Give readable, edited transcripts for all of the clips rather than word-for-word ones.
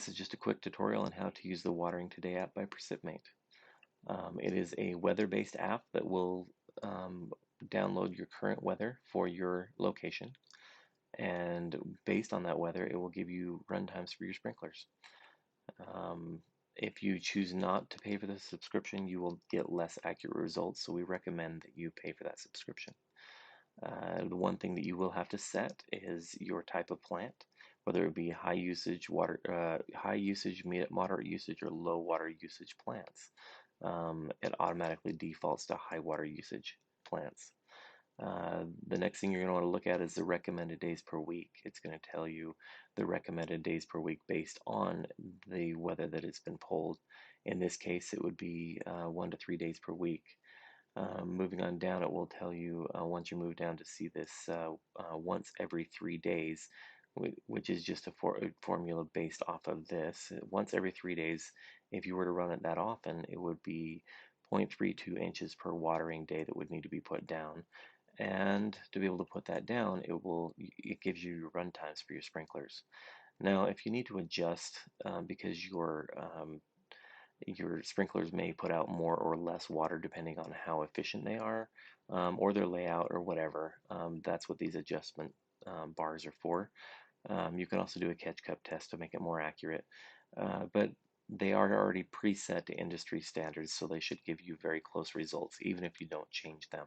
This is just a quick tutorial on how to use the Watering Today app by Precip-Mate. It is a weather-based app that will download your current weather for your location, and based on that weather, it will give you run times for your sprinklers. If you choose not to pay for the subscription, you will get less accurate results, so we recommend that you pay for that subscription. The one thing that you will have to set is your type of plant, whether it be high usage, high usage, moderate usage, or low water usage plants. It automatically defaults to high water usage plants. The next thing you're going to want to look at is the recommended days per week. It's going to tell you the recommended days per week based on the weather that it's been pulled. In this case, it would be 1 to 3 days per week. Moving on down, it will tell you once you move down to see this once every 3 days, which is just a formula based off of this. Once every 3 days, if you were to run it that often, it would be 0.32 inches per watering day that would need to be put down. And to be able to put that down, it gives you your run times for your sprinklers. Now, if you need to adjust because your sprinklers may put out more or less water depending on how efficient they are, or their layout or whatever. That's what these adjustment bars are for. You can also do a catch cup test to make it more accurate, but they are already preset to industry standards, so they should give you very close results even if you don't change them.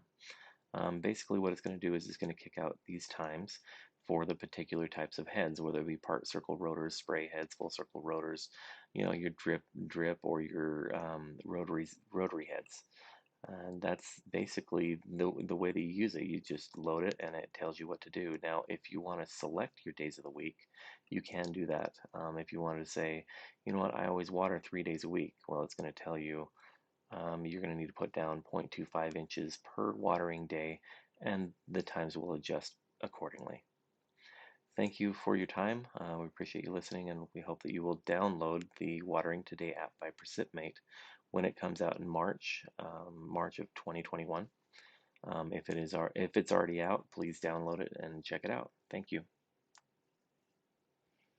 Basically what it's going to do is it's going to kick out these times for the particular types of heads, whether it be part circle rotors, spray heads, full circle rotors, your drip, or your rotary heads. And that's basically the way that you use it. You just load it and it tells you what to do. Now, if you want to select your days of the week, you can do that. If you wanted to say, you know what, I always water 3 days a week, well, it's going to tell you you're going to need to put down 0.25 inches per watering day, and the times will adjust accordingly. Thank you for your time. We appreciate you listening, and we hope that you will download the Watering Today app by Precip-Mate when it comes out in March of 2021. If it's already out, please download it and check it out. Thank you.